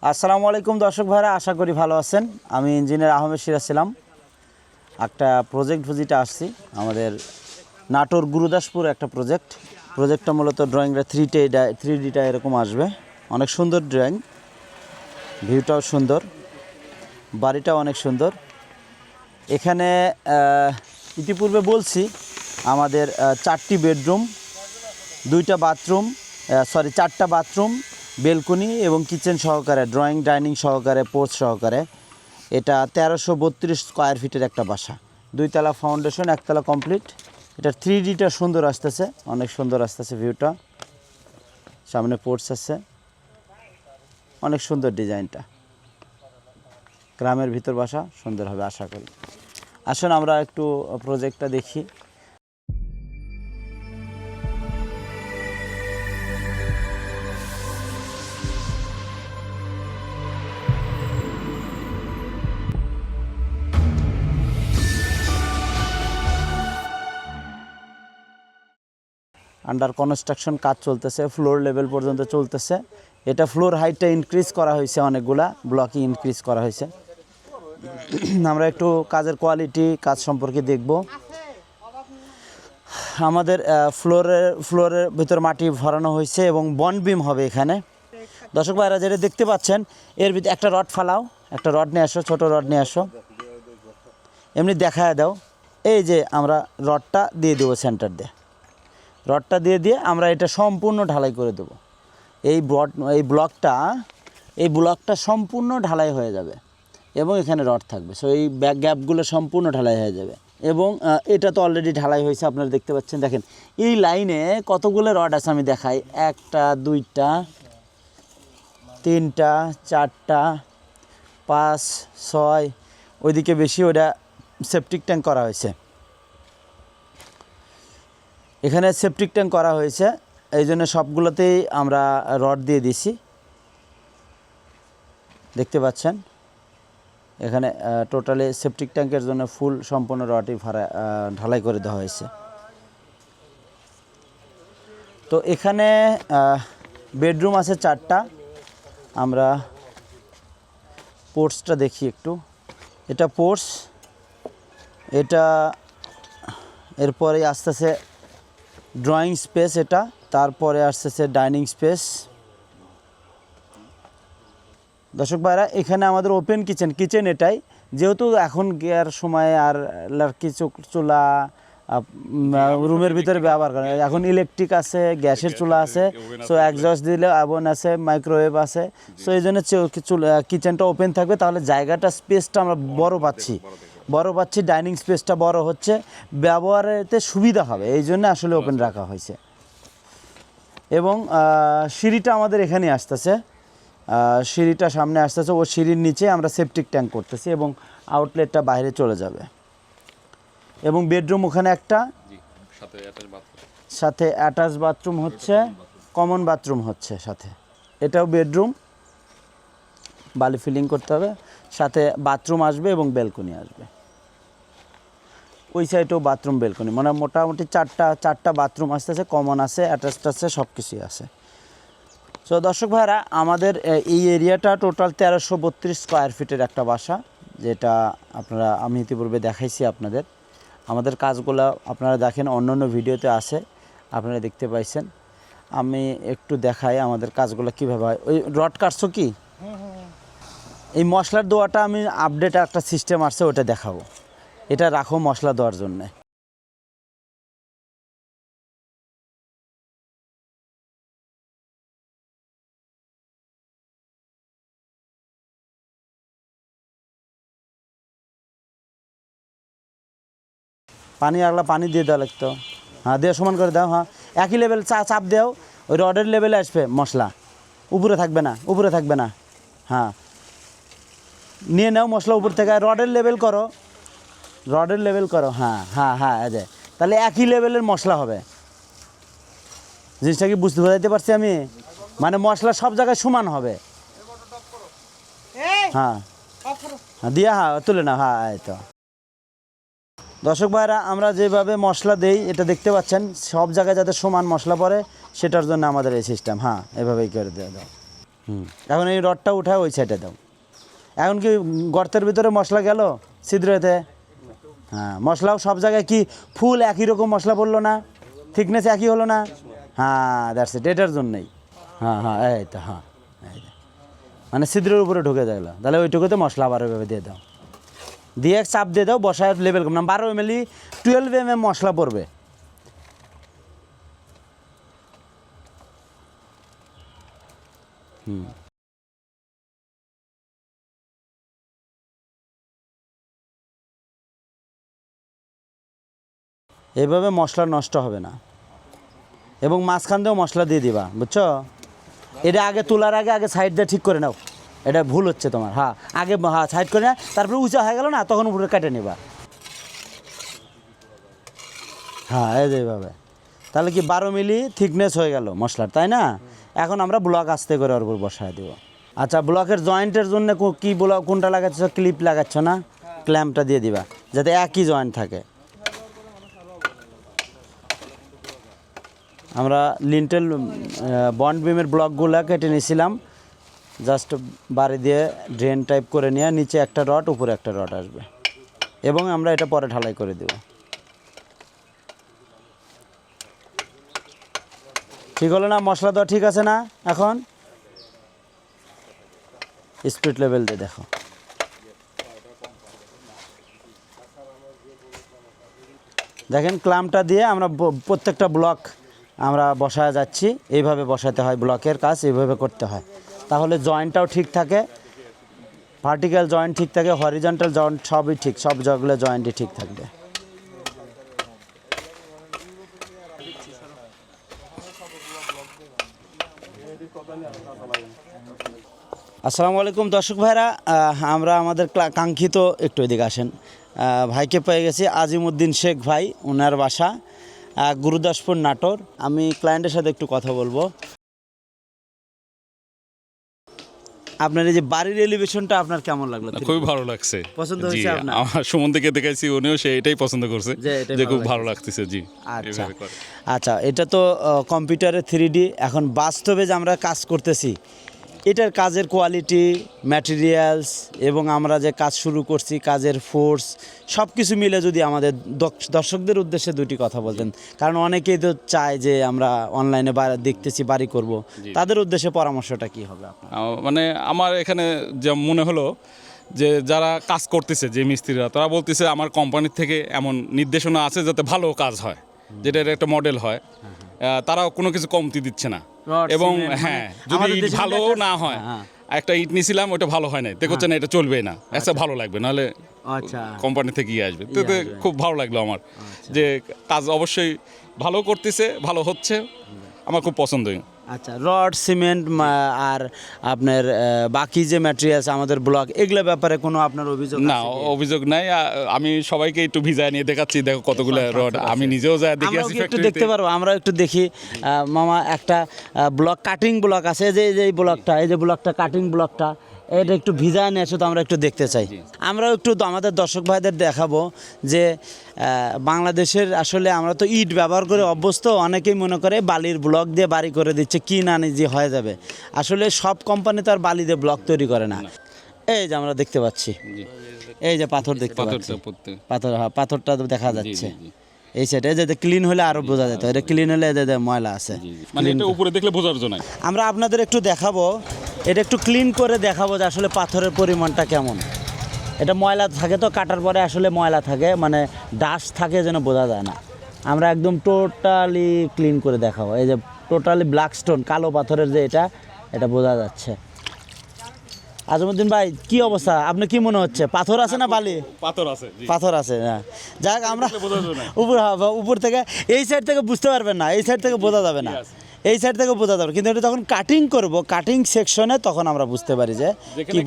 আসসালামু আলাইকুম দর্শক ভাইরা, আশা করি ভালো আছেন। আমি ইঞ্জিনিয়ার আহমেদ সিরাজ ছিলাম। একটা প্রজেক্ট ভিজিটে আসছি আমাদের নাটোর গুরুদাসপুর একটা প্রজেক্টটা মূলত ড্রয়িংটা থ্রি ডিটা এরকম আসবে। অনেক সুন্দর ড্রয়িং, ভিউটাও সুন্দর, বাড়িটাও অনেক সুন্দর। এখানে ইতিপূর্বে বলছি আমাদের 4টি বেডরুম, 2টা বাথরুম, চারটা বাথরুম, বেলকনি এবং কিচেন সহকারে, ড্রয়িং ডাইনিং সহকারে, পোর্চ সহকারে। এটা 1332 স্কোয়ার ফিটের একটা বাসা, 2তলা ফাউন্ডেশন, 1তলা কমপ্লিট। এটা 3Dটা সুন্দর আসতেছে, অনেক সুন্দর আসতেছে ভিউটা। সামনে পোর্চ আছে, অনেক সুন্দর ডিজাইনটা। গ্রামের ভিতর বাসা, সুন্দর হবে আশা করি। আসুন আমরা একটু প্রজেক্টটা দেখি। আন্ডার কনস্ট্রাকশন কাজ চলতেছে, ফ্লোর লেভেল পর্যন্ত চলতেছে। এটা ফ্লোর হাইটটা ইনক্রিজ করা হয়েছে, অনেকগুলা ব্লকই ইনক্রিজ করা হয়েছে। আমরা একটু কাজের কোয়ালিটি, কাজ সম্পর্কে দেখব। আমাদের ফ্লোরের ভিতর মাটি ভরানো হয়েছে এবং বন্ড বিম হবে এখানে। দর্শক ভাইরা যেটা দেখতে পাচ্ছেন, এর ভিতরে একটা রড ফালাও, একটা রড নিয়ে আসো, ছোটো রড নিয়ে আসো, এমনি দেখায় দাও। এই যে আমরা রডটা দিয়ে দেবো, সেন্টার দিয়ে রডটা দিয়ে আমরা এটা সম্পূর্ণ ঢালাই করে দেবো। এই ব্লকটা সম্পূর্ণ ঢালাই হয়ে যাবে এবং এখানে রড থাকবে। সো এই গ্যাপগুলো সম্পূর্ণ ঢালাই হয়ে যাবে। এবং এটা তো অলরেডি ঢালাই হয়েছে, আপনারা দেখতে পাচ্ছেন। দেখেন এই লাইনে কতগুলো রড আছে আমি দেখাই। 1টা 2টা 3টা 4টা 5 6, ওইদিকে বেশি, ওটা সেপটিক ট্যাঙ্ক করা হয়েছে। এখানে সেপটিক ট্যাঙ্ক করা হয়েছে, এই জন্য সবগুলোতেই আমরা রড দিয়ে দিছি। দেখতে পাচ্ছেন এখানে টোটালি সেপটিক ট্যাঙ্কের জন্য ফুল সম্পূর্ণ রডই ঢালাই করে দেওয়া হয়েছে। তো এখানে বেডরুম আছে 4টা। আমরা পোর্চটা দেখি একটু। এটা পোর্চ, এটা এরপরে আসতেছে ড্রয়িং স্পেস, এটা তারপরে আসতেছে ডাইনিং স্পেস। দর্শক ভাইরা, এখানে আমাদের ওপেন কিচেন এটাই, যেহেতু এখন গিয়ার সময় আর কিছু চুলা রুমের ভিতরে ব্যবহার করে, এখন ইলেকট্রিক আছে, গ্যাসের চুলা আছে, সো একজস্ট দিলে ওভেন আছে, মাইক্রোওয়েভ আছে। সো এই জন্য কিচেনটা ওপেন থাকবে, তাহলে জায়গাটা, স্পেসটা আমরা বড় পাচ্ছি, ডাইনিং স্পেসটা বড় হচ্ছে, ব্যবহারেতে সুবিধা হবে, এই জন্য আসলে ওপেন রাখা হয়েছে। এবং সিঁড়িটা আমাদের এখানে আসতেছে, সিঁড়িটা সামনে আসতেছে, ও সিঁড়ির নিচে আমরা সেপটিক ট্যাঙ্ক করতেছি এবং আউটলেটটা বাইরে চলে যাবে। এবং বেডরুম ওখানে একটা, সাথে অ্যাটাচ বাথরুম হচ্ছে, কমন বাথরুম হচ্ছে সাথে। এটাও বেডরুম, বালি ফিলিং করতে হবে, সাথে বাথরুম আসবে এবং বেলকনি আসবে। ওই সাইডেও বাথরুম, বেলকনি, মানে মোটামুটি চারটা বাথরুম আসতেছে, কমন আছে, অ্যাটাচড আছে, সব কিছুই আছে। সো দর্শক ভাইরা, আমাদের এই এরিয়াটা টোটাল 1332 স্কোয়ার ফিটের একটা বাসা, যেটা আমি ইতিপূর্বে দেখাইছি আপনাদের। আমাদের কাজগুলো আপনারা দেখেন, অন্য ভিডিওতে আছে, আপনারা দেখতে পাইছেন। আমি একটু দেখাই আমাদের কাজগুলো কীভাবে হয়। ওই রড কাটছো কি, এই মশলার দোয়াটা আমি আপডেট একটা সিস্টেম আসছে, ওটা দেখাবো। এটা রাখো মশলা দেওয়ার জন্যে। পানি দিয়ে দেওয়া লাগতো। হ্যাঁ, দিয়ে সমান করে দাও। হ্যাঁ, একই লেভেল চাপ দেও, ওই রডের লেভেলে আসবে মশলা, উপরে থাকবে না। হ্যাঁ, নিয়ে নাও মশলা উপর থেকে, রডের লেভেল করো। হ্যাঁ, এই তাহলে একই লেভেলের মশলা হবে। জিনিসটা কি বুঝাইতে পারছি আমি? মানে মশলা সব জায়গায় সমান হবে। হ্যাঁ, দিয়া তুলে না। এই তো দর্শক ভাইরা, আমরা যেভাবে মশলা দেই, এটা দেখতে পাচ্ছেন, সব জায়গায় যাতে সমান মশলা পড়ে, সেটার জন্য আমাদের এই সিস্টেম। হ্যাঁ, এভাবেই করে দেওয়া দাও। এখন এই রডটা উঠায় ওই সাইডে দাও। এখন কি গর্তের ভিতরে মশলা গেল ছিদ্রতে? হ্যাঁ, মশলাও সব জায়গায় কি ফুল একই রকম মশলা পড়লো না, থিকনেস একই হলো না? হ্যাঁ, দ্যাটস ইট, এটার জন্যই। হ্যাঁ হ্যাঁ, এই তো, হ্যাঁ এই যে মানে ছিদ্রের উপরে ঢুকে গেল, তাহলে ওইটুকুতে মশলা আবার ওইভাবে দিয়ে দাও, দিয়ে চাপ দিয়ে দাও, বসায় লেভেল কম না 12 ml 12 mm মশলা পড়বে। এইভাবে মশলা নষ্ট হবে না, এবং মাঝখান দিয়েও মশলা দিয়ে দিবা, বুঝছো? এটা আগে তোলার আগে সাইড দিয়ে ঠিক করে নাও, এটা ভুল হচ্ছে তোমার। হ্যাঁ, আগে হ্যাঁ সাইড করে না, তারপরে উঁচা হয়ে গেল না, তখন উপরে কেটে নেবা। হ্যাঁ, এই যে এইভাবে, তাহলে কি 12 ml থিকনেস হয়ে গেল মশলার, তাই না? এখন আমরা ব্লক আস্তে করে ওর উপর বসায় দেবো। আচ্ছা, ব্লকের জয়েন্টের জন্য কি ব্লক কোনটা লাগাচ্ছ? ক্লিপ লাগাচ্ছ না? ক্ল্যাম্পটা দিয়ে দিবা যাতে একই জয়েন্ট থাকে। আমরা লিন্টেল বন্ড বিমের ব্লকগুলো কেটে নিয়েছিলাম, জাস্ট বাড়ি দিয়ে ড্রেন টাইপ করে নিয়ে নিচে একটা রড, উপরে একটা রড আসবে, এবং আমরা এটা পরে ঢালাই করে দেব। ঠিক হলো না? মশলা দেওয়া ঠিক আছে না? এখন স্পিড লেভেল দিয়ে দেখো। দেখেন, ক্লাম্পটা দিয়ে আমরা প্রত্যেকটা ব্লক আমরা বসায় যাচ্ছি। এইভাবে বসাতে হয়, ব্লকের কাজ এইভাবে করতে হয়, তাহলে জয়েন্টটাও ঠিক থাকে, ভার্টিক্যাল জয়েন্ট ঠিক থাকে, হরিজন্টাল জয়েন্ট সবই ঠিক, সব জায়গাগুলো জয়েন্টই ঠিক থাকবে। আসসালামু আলাইকুম দর্শক ভাইরা, আমরা আমাদের কাঙ্ক্ষিত, একটু এদিকে আসেন, ভাইকে পেয়ে গেছি, আজিমউদ্দিন শেখ ভাই, ওনার বাসা গুরুদাসপুর, নাটোর। আমি ক্লায়েন্টের সাথে একটু কথা বলবো। আপনার এই যে বাড়ির এলিভেশনটা আপনার কেমন লাগলো? খুবই ভালো লাগছে, পছন্দ হয়েছে আপনার? আমার সুমনকে দেখাইছি, উনিও এটাই পছন্দ করছে, যে খুব ভালো লাগতেছে। জি, আচ্ছা আচ্ছা, এটা তো কম্পিউটারে 3D, এখন বাস্তবে যে আমরা কাজ করতেছি, এটার কাজের কোয়ালিটি, ম্যাটেরিয়ালস, এবং আমরা যে কাজ শুরু করছি, কাজের ফোর্স, সব কিছু মিলে যদি আমাদের দর্শকদের উদ্দেশ্যে দুটি কথা বলতেন, কারণ অনেকেই তো চায় যে আমরা অনলাইনে দেখতেছি বাড়ি করব, তাদের উদ্দেশ্যে পরামর্শটা কি হবে আপনার? মানে আমার এখানে যা মনে হলো যে যারা কাজ করতেছে, যে মিস্ত্রিরা, তারা বলতেছে আমার কোম্পানির থেকে এমন নির্দেশনা আছে যাতে ভালো কাজ হয়, যেটা একটা মডেল হয়, তারাও কোনো কিছু কমতি দিচ্ছে না। এবং হ্যাঁ, যদি ইট ভালো না হয়, একটা ইট নিয়েছিলাম, ওটা ভালো হয় না, দেখছে না এটা চলবে না, একটা ভালো লাগবে, নাহলে কোম্পানি থেকে আসবে। তো খুব ভালো লাগলো আমার, যে কাজ অবশ্যই ভালো করতেছে, ভালো হচ্ছে, আমার খুব পছন্দ। আচ্ছা, রড, সিমেন্ট আর আপনার বাকি যে ম্যাটেরিয়ালস আমাদের ব্লক, এগুলো ব্যাপারে কোনো আপনার অভিযোগ? না, অভিযোগ নাই। আমি সবাইকে একটু ভিজায় নিয়ে দেখাচ্ছি, দেখো কতগুলো রড, আমি নিজেও যা দেখি আসি, একটু দেখতে পারবো, আমরা একটু দেখি। মামা, একটা ব্লক, কাটিং ব্লক আছে, যে এই ব্লকটা, এই যে ব্লকটা, কাটিং ব্লকটা, এটা একটু ভিজায় নিয়ে এসে তো আমরা একটু দেখতে চাই। আমরাও একটু আমাদের দর্শক ভাইদের দেখাবো যে বাংলাদেশের আসলে আমরা তো ইট ব্যবহার করে অভ্যস্ত, অনেকেই মনে করে বালির ব্লক দিয়ে বাড়ি করে দিচ্ছে, কি না নিজে হয়ে যাবে। আসলে সব কোম্পানি তো আর বালি দিয়ে ব্লক তৈরি করে না। এই যে আমরা দেখতে পাচ্ছি, এই যে পাথর দেখতে পাচ্ছি, পাথর, হ্যাঁ পাথরটা দেখা যাচ্ছে এই সাইডে, যে ক্লিন হলে আরো বোঝা যেত, এটা ক্লিন হলে যে ময়লা আছে, মানে এটা উপরে দেখলে বোঝার জন্য আমরা আপনাদের একটু দেখাবো, এটা একটু ক্লিন করে দেখাবো যে আসলে পাথরের পরিমাণটা কেমন। এটা ময়লা থাকে তো, কাটার পরে আসলে ময়লা থাকে, মানে ডাস্ট থাকে, যেন বোঝা যায় না। আমরা একদম টোটালি ক্লিন করে দেখাবো। এই যে টোটালি ব্ল্যাক স্টোন, কালো পাথরের যে এটা বোঝা যাচ্ছে। আজিমউদ্দিন ভাই, কি অবস্থা? আপনি কি মনে হচ্ছে, পাথর আছে না বালি? পাথর আছে, পাথর আছে। হ্যাঁ, যাক, আমরা উপর থেকে, এই সাইড থেকে বুঝতে পারবেন না, এই সাইড থেকে বোঝা যাবে না, এই সাইড থেকে বোঝা যাবে, কিন্তু এটা যখন কাটিং করব, কাটিং সেকশনে, তখন আমরা বুঝতে পারি যে কি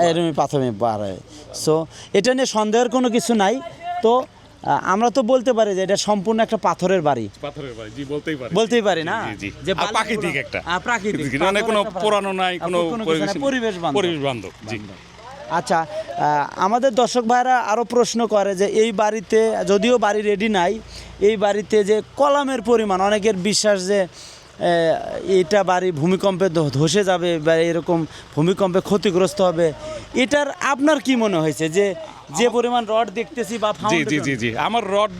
এরকমই পাথর বার হয়। সো এটা নিয়ে সন্দেহের কোনো কিছু নাই। তো আমরা তো বলতে পারি যে এটা সম্পূর্ণ একটা পাথরের বাড়ি, বলতেই পারি না, যে প্রাকৃতিক একটা, প্রাকৃতিক, মানে কোনো পুরানো নাই, কোনো পরিবেশ বান্ধব। জি। আচ্ছা, আমাদের দর্শক ভাইরা আরও প্রশ্ন করে যে এই বাড়িতে, যদিও বাড়ি রেডি নাই, এই বাড়িতে যে কলামের পরিমাণ, অনেকের বিশ্বাস যে এটা বাড়ি ভূমিকম্পে ধসে যাবে বা এরকম ভূমিকম্পে ক্ষতিগ্রস্ত হবে, এটার আপনার কি মনে হয়েছে যে যে পরিমাণ রড দেখতেছি বা জি জি জি foundation- জি আমার রড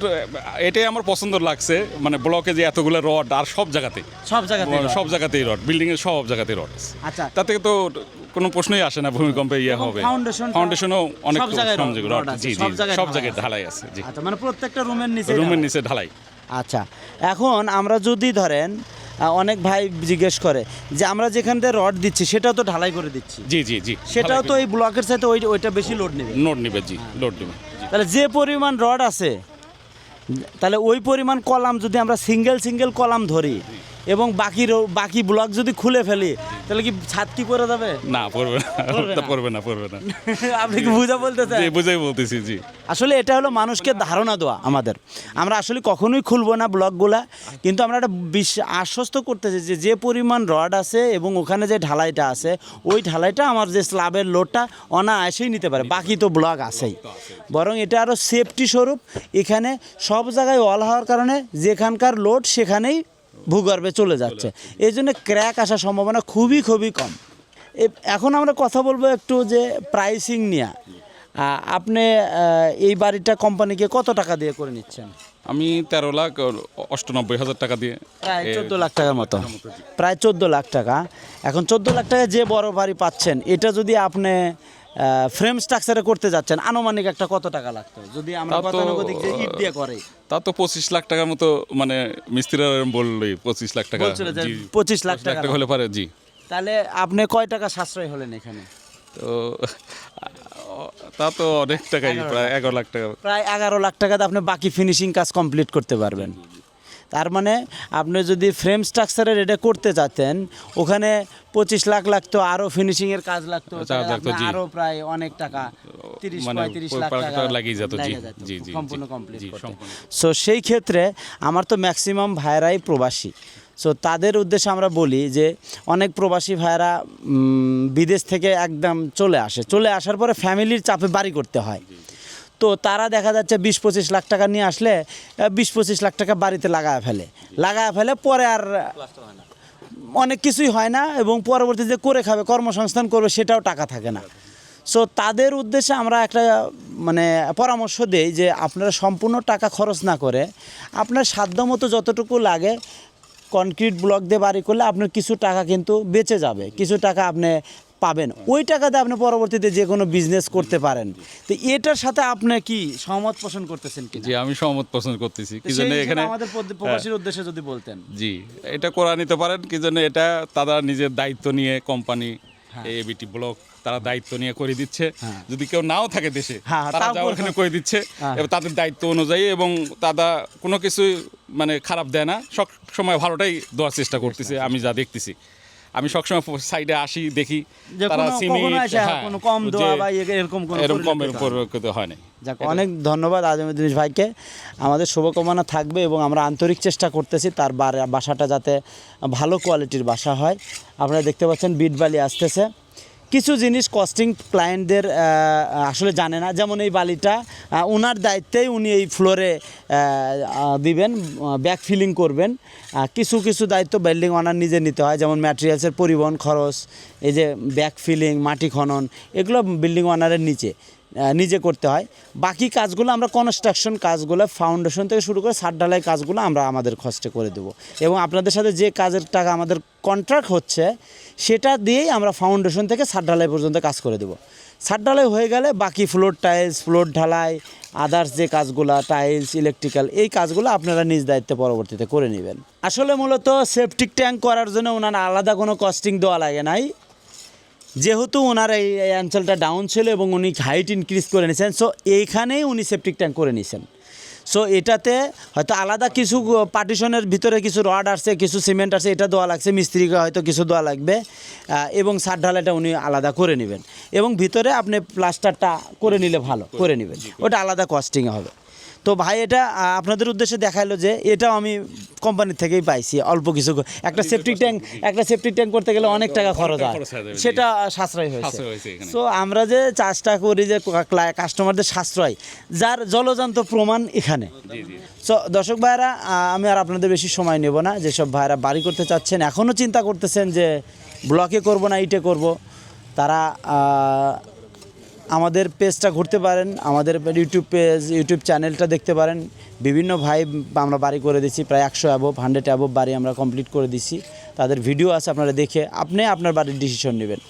এটাই আমার পছন্দ লাগছে, মানে ব্লকে যে এতগুলো রড আর সব জায়গাতে সব জায়গাতে rod? সব জায়গাতেই রড, বিল্ডিং এর সব জায়গাতেই রড। আচ্ছা তাতে তো কোনো প্রশ্নই আসে না ভূমিকম্পে ইয়ে এবং হবে। foundation-টা ফাউন্ডেশনও অনেক সব জায়গায় সংযোগ রড রড, আছে, জি জি সব জায়গায় সব ঢালাই জায়গায় আছে। ঢালাই আছে, জি আচ্ছা মানে প্রত্যেকটা রুমের নিচে রুমের ঢালাই। নিচে ঢালাই। আচ্ছা এখন আমরা যদি ধরেন অনেক ভাই জিজ্ঞেস করে যে আমরা যেখান থেকে রড দিচ্ছি সেটাও তো ঢালাই করে দিচ্ছি, জি জি জি সেটাও তো এই ব্লকের সাথে ওইটা বেশি লোড নেবে। নোট নিবে, জি লোড নিবে। তাহলে যে পরিমাণ রড আছে তাহলে ওই পরিমাণ কলাম যদি আমরা সিঙ্গেল কলাম ধরি এবং বাকি ব্লক যদি খুলে ফেলি তাহলে কি ছাদ কি পড়ে যাবে? না পড়বে না, পড়বে না? পড়বে না, পড়বে না। আপনি কি বুঝা বলতে চান? জি বুঝাই বলতেছি, জি। আসলে এটা হলো মানুষকে ধারণা দেওয়া আমাদের, আমরা আসলে কখনোই খুলবো না ব্লকগুলা, কিন্তু আমরা একটা আশ্বস্ত করতেছি যে যে পরিমাণ রড আছে এবং ওখানে যে ঢালাইটা আছে ওই ঢালাইটা আমার যে স্ল্যাবের লোডটা অনায়াসেই নিতে পারে, বাকি তো ব্লক আছেই। বরং এটা আরও সেফটি স্বরূপ, এখানে সব জায়গায় ওয়াল হওয়ার কারণে যেখানকার লোড সেখানেই ভূগর্ভে চলে যাচ্ছে, এই জন্য ক্র্যাক আসার সম্ভাবনা খুবই কম। এখন আমরা কথা বলবো একটু যে প্রাইসিং নিয়ে। আপনি এই বাড়িটা কোম্পানিকে কত টাকা দিয়ে করে নিচ্ছেন? আমি 13,98,000 টাকা দিয়ে, প্রায় 14 লাখ টাকার মতো, প্রায় 14 লাখ টাকা। এখন 14 লাখ টাকায় যে বড় বাড়ি পাচ্ছেন, এটা যদি আপনি ফ্রেম স্ট্রাকচারে করতে যাচ্ছেন আনুমানিক একটা কত টাকা লাগতো যদি আমরা তা তো- গতানুগতিক যে ইট দিয়ে করে? তা তো 25 লাখ টাকার মতো, মানে মিস্ত্রিরা বললোই 25 লাখ টাকা, বলছিল যে জি 25 লাখ টাকা হলে পারে, জি। তাহলে আপনি কয় টাকা সাশ্রয় হলেন এখানে? তো তা তো অনেক টাকাই, প্রায় 11 লাখ টাকা। প্রায় 11 লাখ টাকাতে আপনি বাকি ফিনিশিং কাজ কমপ্লিট করতে পারবেন। তার মানে আপনি যদি ফ্রেম স্ট্রাকচারের এটা করতে চাচ্ছেন ওখানে 25 লাখ লাগতো, আরও ফিনিশিংয়ের কাজ লাগতো, চার্জ লাগতো, জি। আরও প্রায় অনেক টাকা, 30-35 লাখ টাকা লাগিয়ে যেত, জি লেগে যেত জি জি সম্পূর্ণ কমপ্লিট জি, করতে। সম্পূর্ণ। সো সেই ক্ষেত্রে আমার তো ম্যাক্সিমাম ভাইরাই প্রবাসী, সো তাদের উদ্দেশ্যে আমরা বলি যে অনেক প্রবাসী ভাইরা বিদেশ থেকে একদম চলে আসার পরে ফ্যামিলির চাপে বাড়ি করতে হয়, তো তারা দেখা যাচ্ছে 20-25 লাখ টাকা নিয়ে আসলে 20-25 লাখ টাকা বাড়িতে লাগায় ফেলে পরে আর অনেক কিছুই হয় না, এবং পরবর্তীতে যে করে খাবে কর্মসংস্থান করবে সেটাও টাকা থাকে না। সো তাদের উদ্দেশ্যে আমরা একটা মানে পরামর্শ দেই যে আপনারা সম্পূর্ণ টাকা খরচ না করে আপনার সাধ্যমতো যতটুকু লাগে কনক্রিট ব্লক দিয়ে বাড়ি করলে আপনার কিছু টাকা কিন্তু বেঁচে যাবে, কিছু টাকা আপনি পাবেন, ওই টাকাতে আপনি পরবর্তীতে যে কোনো বিজনেস করতে পারেন। তো এটার সাথে আপনি কি সহমত পোষণ করতেছেন কি? জি আমি সহমত পোষণ করতেছি, কি জন্য এখানে আমাদের প্রবাসীর উদ্দেশ্যে যদি বলতেন। জি এটা করা নিতে পারেন, কি জন্য এটা তারা নিজের দায়িত্ব নিয়ে কোম্পানি এবিটি ব্লক তারা দায়িত্ব নিয়ে করে দিচ্ছে, যদি কেউ নাও থাকে দেশে তারা তাও যা করে- ওখানে করে দিচ্ছে এবং তাদের দায়িত্ব অনুযায়ী, এবং তারা কোনো কিছু মানে খারাপ দেয় না, সব সময় ভালোটাই দেওয়ার চেষ্টা করতেছে। আমি যা দেখতেছি, আমি সবসময় সাইডে আসি দেখি যে তারা কোনো- সিমেন্ট, কখনো এসে হ্যাঁ, কোনো কম যে দেওয়া বা এরকম কোনো এরকম কমের পরিলক্ষিত হয় না। পরিলক্ষিত হয় না। যাক অনেক ধন্যবাদ আজমুদ্দিন ভাইকে, আমাদের শুভকামনা থাকবে এবং আমরা আন্তরিক চেষ্টা করতেছি তার বাসাটা যাতে ভালো কোয়ালিটির বাসা হয়। আপনারা দেখতে পাচ্ছেন বিট বালি আসতেছে, কিছু জিনিস কস্টিং ক্লায়েন্টদের আসলে জানে না, যেমন এই বালিটা ওনার দায়িত্বেই উনি এই ফ্লোরে দিবেন, ব্যাক ফিলিং করবেন। কিছু দায়িত্ব বিল্ডিং ওনার নিজে নিতে হয়, যেমন ম্যাটেরিয়ালসের পরিবহন খরচ, এই যে ব্যাক ফিলিং, মাটি খনন, এগুলো বিল্ডিং ওনারের নিজে করতে হয়। বাকি কাজগুলো আমরা কনস্ট্রাকশন কাজগুলো ফাউন্ডেশন থেকে শুরু করে ছাদ ঢালাই কাজগুলো আমরা আমাদের খরচে করে দেবো, এবং আপনাদের সাথে যে কাজের টাকা আমাদের কন্ট্রাক্ট হচ্ছে সেটা দিয়েই আমরা ফাউন্ডেশন থেকে ছাদ ঢালাই পর্যন্ত কাজ করে দেবো। ছাদ ঢালাই হয়ে গেলে বাকি ফ্লোর টাইলস, ফ্লোর ঢালাই, আদার্স যে কাজগুলো টাইলস, ইলেকট্রিক্যাল, এই কাজগুলো আপনারা নিজ দায়িত্বে পরবর্তীতে করে নেবেন। আসলে মূলত সেপটিক ট্যাঙ্ক করার জন্য ওনার আলাদা কোনো কস্টিং দেওয়া লাগে নাই, যেহেতু ওনার এই অঞ্চলটা ডাউন ছিল এবং উনি হাইট ইনক্রিজ করে নিয়েছেন, সো এইখানেই উনি সেপটিক ট্যাঙ্ক করে নিয়েছেন। সো এটাতে হয়তো আলাদা কিছু পার্টিশনের ভিতরে কিছু রড আসছে, কিছু সিমেন্ট আসছে, এটা দেওয়া লাগছে, মিস্ত্রিকে হয়তো কিছু দেওয়া লাগবে, এবং ছাদ ঢালাইটা উনি আলাদা করে নেবেন, এবং ভিতরে আপনি প্লাস্টারটা করে নিলে ভালো করে নেবেন, ওটা আলাদা কস্টিংয়ে হবে। তো ভাই এটা আপনাদের উদ্দেশ্যে দেখাইলো যে এটাও আমি কোম্পানির থেকেই পাইছি অল্প কিছু একটা সেফটি ট্যাঙ্ক করতে গেলে অনেক টাকা খরচ হয়, খরচ হয়ে যাবে, জি। সেটা সাশ্রয় হয়েছে। সাশ্রয় হয়েছে এখানে। সো আমরা যে চাষটা করি যে কাস্টমারদের সাশ্রয়, যার জলজান্ত প্রমাণ এখানে। জি জি। সো দর্শক ভাইরা, আমি আর আপনাদের বেশি সময় নেব না। যেসব ভাইরা বাড়ি করতে চাচ্ছেন, এখনও চিন্তা করতেছেন যে ব্লকে করব না ইটে করব, তারা আমাদের পেজটা ঘুরতে পারেন, আমাদের ইউটিউব চ্যানেলটা দেখতে পারেন। বিভিন্ন ভাই আমরা বাড়ি করে দিচ্ছি, প্রায় 100 অ্যাবভ বাড়ি আমরা কমপ্লিট করে দিচ্ছি। তাদের ভিডিও আছে, আপনারা দেখে আপনি আপনার বাড়ির ডিসিশন নেবেন।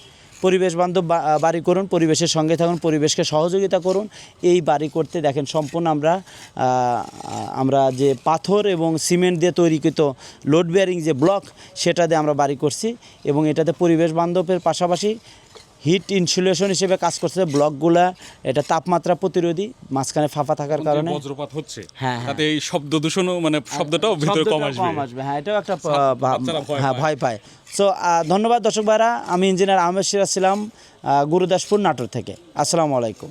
পরিবেশ বান্ধব বাড়ি করুন, পরিবেশের সঙ্গে থাকুন, পরিবেশকে সহযোগিতা করুন। এই বাড়ি করতে দেখেন সম্পূর্ণ আমরা যে পাথর এবং সিমেন্ট দিয়ে তৈরিকৃত লোড বেয়ারিং যে ব্লক, সেটা দিয়ে আমরা বাড়ি করছি এবং এটাতে পরিবেশ বান্ধবের পাশাপাশি হিট ইনসুলেশন হিসেবে কাজ করছে। ব্লকগুলা এটা তাপমাত্রা প্রতিরোধী, মাঝখানে ফাঁপা থাকার কারণে বজ্রপাত হচ্ছে, হ্যাঁ, তাতে এই শব্দ দূষণও মানে শব্দটাও ভিতরে কম আসবে। হ্যাঁ, এটাও একটা বাচ্চারা ভয় পায়। ভয় পায়। সো ধন্যবাদ দর্শক ভাইরা, আমি ইঞ্জিনিয়ার আহমেদ সিরাজ ছিলাম, গুরুদাসপুর নাটোর থেকে। আসসালামু আলাইকুম।